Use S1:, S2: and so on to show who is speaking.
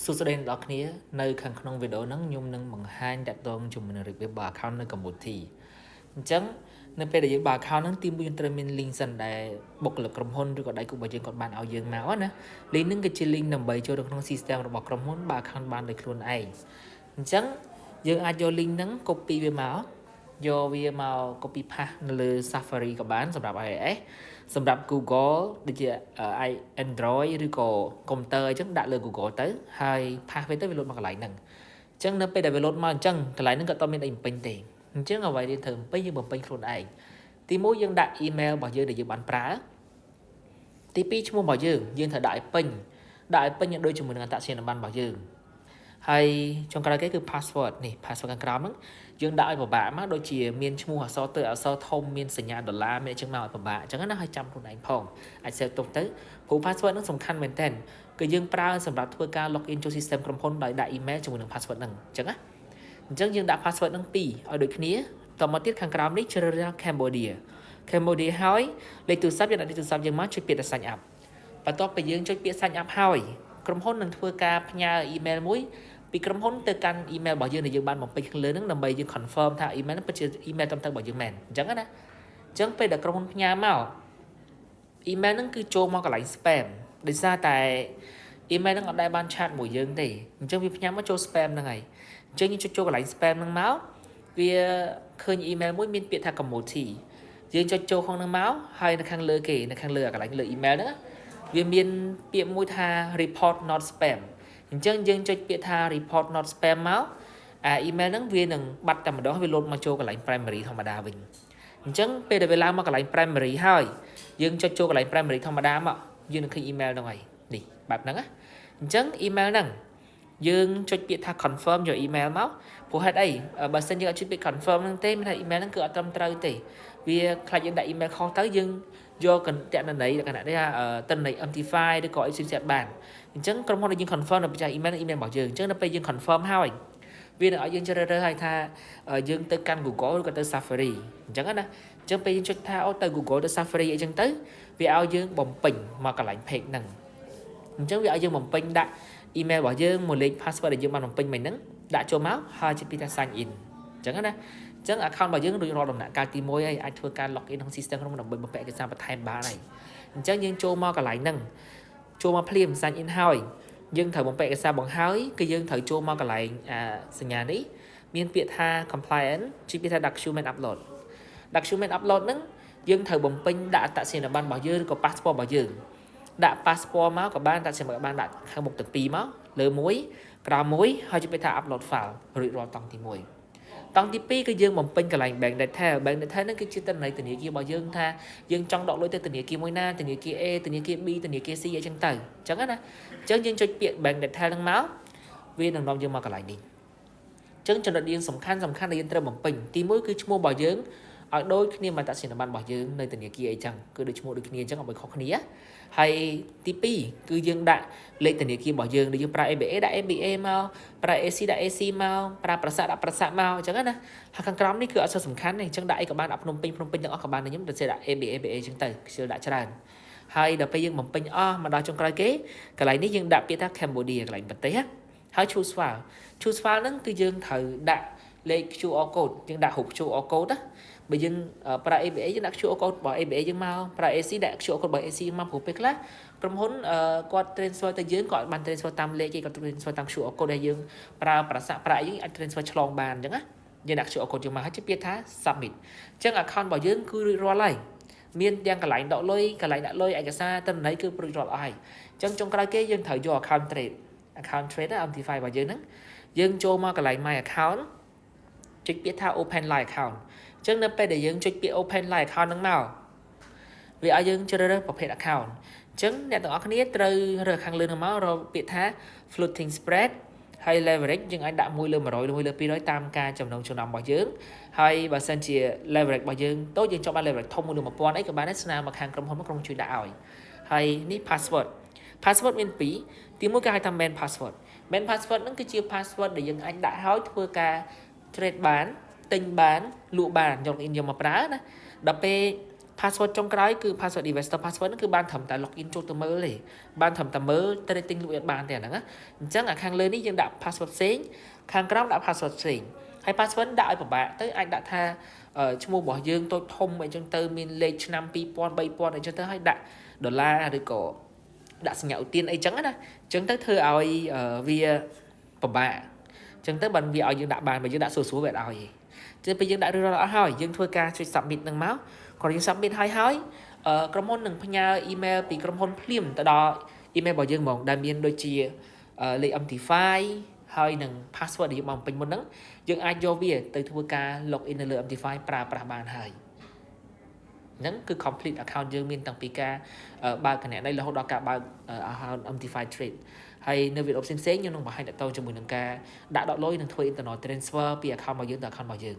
S1: សួស្តីអ្នកនរគ្នានៅខាងក្នុងវីដេអូហ្នឹងខ្ញុំនឹងបង្ហាញតាក់ទងជាមួយនឹងរបៀបបើ account នៅកម្ពុជាអញ្ចឹងនៅពេលដែលយើងបើ account ហ្នឹងទីមួយយើងត្រូវមាន link សិនដែលបុគ្គលិកក្រុមហ៊ុនឬក៏ដៃគូរបស់យើងគាត់បានឲ្យយើងមកណា link ហ្នឹងគឺជា link ដើម្បីចូលទៅក្នុង system របស់ក្រុមហ៊ុនបើ account បានដោយខ្លួនឯងអញ្ចឹងយើងអាចយក link ហ្នឹង copy វាមកយកវាមក copy paste នៅលើ Safari ក៏បានសម្រាប់ iOS សម្រាប់ Google ដូចជា Android ឬក៏ computer អញ្ចឹងដាក់លើ Google ទៅហើយ paste វាទៅវាលោតមកកន្លែងហ្នឹងអញ្ចឹងនៅពេលដែលវាលោតមកអញ្ចឹងកន្លែងហ្នឹងក៏អត់មានអីបំពេញទេអញ្ចឹងអ្វីដែលត្រូវបំពេញយើងបំពេញខ្លួនឯងទី1យើងដាក់ email របស់យើងដែលយើងបានប្រើទី2ឈ្មោះរបស់យើងត្រូវដាក់ឲ្យពេញដូចជាមួយនឹងអត្តសញ្ញាណប័ណ្ណរបស់យើងហើយចុងក្រោយគេគឺ password នេះ password ខាងក្រោមហ្នឹងយើងដាក់ឲ្យពិបាកមកដូចជាមានឈ្មោះអក្សរទៅអក្សរធំមានសញ្ញាដុល្លារមានអញ្ចឹងមកឲ្យពិបាកអញ្ចឹងណាឲ្យចាំខ្លួនឯងផងអាច save ទុកទៅព្រោះ password ហ្នឹងសំខាន់មែនតើគឺយើងប្រើសម្រាប់ធ្វើការ log in ចូល system ក្រុមហ៊ុនដោយដាក់ email ជាមួយនឹង password ហ្នឹងអញ្ចឹងណាអញ្ចឹងយើងដាក់ password ហ្នឹង2ឲ្យដូចគ្នាតមកទៀតខាងក្រោមនេះជ្រើសរើស Cambodia ហើយលេខទូរស័ព្ទយើងដាក់លេខទូរស័ព្ទយើងមកចុចពាក្យថា sign up បន្ទាប់ពីយើងចុចពាក្យ sign up ហើយក្រុមហ៊ុននឹងធ្វើការផ្ញើ email មួយពីក្រុមហ៊ុនទៅកាន់ email របស់យើងដែលយើងបានបំពេញខាងលើហ្នឹងដើម្បីយើង confirm ថា email ហ្នឹងពិតជា email ត្រឹមត្រូវរបស់យើងមែនអញ្ចឹងណាអញ្ចឹងពេលដែលក្រុមហ៊ុនផ្ញើមក email ហ្នឹងគឺចូលមកកន្លែង spam ដោយសារតែ email ហ្នឹងអត់ដែលបានឆាតមួយយើងទេអញ្ចឹងវាផ្ញើមកចូល spam ហ្នឹងហើយអញ្ចឹងយើងចុចចូលកន្លែង spam ហ្នឹងមកវាឃើញ email មួយមានពាក្យថា Cambodia យើងចុចចូលក្នុងហ្នឹងមកហើយនៅខាងលើគេនៅខាងលើកន្លែងលើ email ហ្នឹងវាមានពាក្យមួយថា report not spam អញ្ចឹងយើងចុចពាក្យថា report not spam មកemail ហ្នឹងវានឹងបាត់តែម្ដងវាលោតមកចូលកន្លែង primary ធម្មតាវិញអញ្ចឹងពេលដែលវាឡើងមកកន្លែង primary ហើយយើងចុចចូលកន្លែង primary ធម្មតាមកយើងនឹងឃើញ email ហ្នឹងហើយនេះបែបហ្នឹងណាអញ្ចឹង email ហ្នឹងយើងចុចពាក្យថា confirm យក email មកព្រោះហេតុអីបើសិនយើងអត់ចុចពាក្យ confirm ហ្នឹងទេមានថា email ហ្នឹងគឺអត់ត្រឹមត្រូវទេវាខ្លាចយើងដាក់ email ខុសទៅយើងយកកណ្ដន័យលក្ខណៈនេះថាតន័យ MT5 ឬក៏អីផ្សេងៗបានអញ្ចឹងក្រុមហ៊ុនដែលយើង confirm នៅបច្ចេក email របស់យើងអញ្ចឹងនៅពេលយើង confirm ហើយវានឹងឲ្យយើងជ្រើសរើសឲ្យថាយើងទៅកាន់ Google ឬក៏ទៅ Safari អញ្ចឹងណាអញ្ចឹងពេលយើងចុចថាទៅ Google ទៅ Safari អីចឹងទៅវាឲ្យយើងបំពេញមកកន្លែង page ហ្នឹងអញ្ចឹងវាឲ្យយើងបំពេញដាក់ email របស់យើងមួយលេខ password ដែលយើងបានបំពេញមិញហ្នឹងដាក់ចូលមកហើយជិះពីថា sign in អញ្ចឹងណាអញ្ចឹង account របស់យើងរួចរាល់ដំណាក់កាលទី1ហើយអាចធ្វើការ log in ក្នុង system ក្នុងដើម្បីបំពេញឯកសារបន្ថែមបានហើយអញ្ចឹងយើងចូលមកកន្លែងហ្នឹងចូលមកភ្លាម sign in ហើយយើងត្រូវបំពេញឯកសារបង្ហើយគឺយើងត្រូវចូលមកកន្លែងសញ្ញានេះមានពាក្យថា compliant ជិះពីថា document upload ហ្នឹងយើងត្រូវបំពេញដាក់អត្តសញ្ញាណប័ណ្ណរបស់យើងឬក៏ passport របស់យើងដាក់ passport មកក៏បានដាក់សម្រាប់បានដាក់ខាងមុខទាំងពីរមកលើមួយក្រោមមួយហើយជិះពីថា upload file រួចរាល់តង់ទី1តង់ទី2គឺយើងបំពេញកន្លែង bank detail ហ្នឹងគឺជាទិន្នន័យធនាគាររបស់យើងថាយើងចង់ដកលុយទៅធនាគារមួយណាធនាគារ A ធនាគារ B ធនាគារ C អីចឹងទៅអញ្ចឹងណាអញ្ចឹងយើងចុចពាក្យ bank detail ហ្នឹងមកវានឹងនាំយើងមកកន្លែងនេះអញ្ចឹងចំណុចយើងសំខាន់ដែលយើងត្រូវបំពេញទី1គឺឈ្មោះរបស់យើងឲ្យដូចគ្នាមកអត្តសញ្ញាណប័ណ្ណរបស់យើងនៅធនាគារអីចឹងគឺដូចឈ្មោះដូចគ្នាអញ្ចឹងឲ្យខុសគ្នាហើយទី2គឺយើងដាក់លេខធនាគាររបស់យើងដូចយើងប្រើ ABA ដាក់ ABA មកប្រើ AC ដាក់ AC មកប្រើប្រាសាទដាក់ប្រាសាទមកអញ្ចឹងណាហើយខាងក្រោមនេះគឺអត់សូវសំខាន់ទេអញ្ចឹងដាក់អីក៏បានដាក់ភ្នំពេញទាំងអស់ក៏បានខ្ញុំតែដាក់ ABA អញ្ចឹងទៅខ្ញុំដាក់ច្រើនហើយដល់ពេលយើងបំពេញអស់មកដល់ចុងក្រោយគេកន្លែងនេះយើងដាក់ពាក្យថា Cambodia កន្លែងប្រទេសហើយ choose file ហ្នឹងគឺយើងត្រូវដាក់លេខ QR code យើងដាក់រូប QR code ណាបើយើងប្រើ ABA យើងដាក់ QR code របស់ ABA យើងមកប្រើ AC ដាក់ QR code របស់ AC មកព្រោះពេលខ្លះក្រុមហ៊ុនគាត់ transfer ទៅយើងគាត់បាន transfer តាមលេខគេគាត់ transfer តាម QR code ដែលយើងប្រើប្រាសាប្រាក់យើងអាច transfer ឆ្លងបានអញ្ចឹងណាយើងដាក់ QR code យើងមកហើយជិះពាក្យថា submit អញ្ចឹង account របស់យើងគឺរួចរាល់ហើយមានទាំងកន្លែងដកលុយកន្លែងដាក់លុយឯកសារទិន្នន័យគឺរួចរាល់អស់ហើយអញ្ចឹងចុងក្រោយគេយើងត្រូវយក account trade ណា MT5 របស់យើងហ្នឹងយើងចូលមកកន្លែង my account ចុចពាក្យថា open live account អញ្ចឹងនៅពេលដែលយើងចុចពាក្យ open live account ហ្នឹងមកវាឲ្យយើងជ្រើសរើសប្រភេទ account អញ្ចឹងអ្នកទាំងអស់គ្នាត្រូវរើសខាងលើហ្នឹងមករកពាក្យថា floating spread ហើយ leverage យើងអាចដាក់1លើ100ឬ1លើ200តាមការចំណងរបស់យើងហើយបើសិនជា leverage របស់យើងតូចយើងចង់បាន leverage ធំ1លើ1000អីក៏បានដែរស្នើមកខាងក្រុមហ៊ុនមកក្រុមជួយដាក់ឲ្យហើយនេះ password មាន2ទី1គេហៅថា main password ហ្នឹងគឺជា password ដែលយើងអាចដាក់ឲ្យធ្វើការ trade បានទិញបានលក់បានយក in យកមកប្រើណាដល់ពេល password ចុងក្រោយគឺ password investor password ហ្នឹងគឺបានត្រឹមតែ login ចូលទៅមើលទេបានត្រឹមតែមើល trading លក់អត់បានទេអាហ្នឹងណាអញ្ចឹងអាខាងលើនេះយើងដាក់ password ផ្សេងខាងក្រោមដាក់ password ផ្សេងហើយ password ដាក់ឲ្យពិបាកទៅអាចដាក់ថាឈ្មោះរបស់យើងតូចធំអីចឹងទៅមានលេខឆ្នាំ2000 3000អីចឹងទៅហើយដាក់ដុល្លារឬក៏ដាក់សញ្ញាឧទានអីចឹងណាអញ្ចឹងទៅធ្វើឲ្យវាពិបាកអញ្ចឹងទៅបានវាឲ្យយើងដាក់បានបើយើងដាក់ស្រួលៗវាអត់ឲ្យទេចឹងពេលយើងដាក់រួចរាល់អស់ហើយយើងធ្វើការជួយ submit នឹងមកគាត់យើង submit ហើយក្រុមហ៊ុននឹងផ្ញើ email ពីក្រុមហ៊ុនភ្លាមទៅដល់ email របស់យើងហ្មងដែលមានដូចជាលេខ MT5 ហើយនឹង password ដែលយើងបំពេញមុនហ្នឹងយើងអាចយកវាទៅធ្វើការ log in នៅលើ MT5 ប្រើប្រាស់បានហើយហ្នឹងគឺ complete account យើងមានតាំងពីការបើកគណនីរហូតដល់ការបើក account MT5 trade ហើយនៅវីដេអូផ្សេងៗខ្ញុំនឹងបង្ហាញតទៅជាមួយនឹងការដាក់ដកលុយនិងធ្វើ internal transfer ពី account របស់យើងទៅ account របស់យើង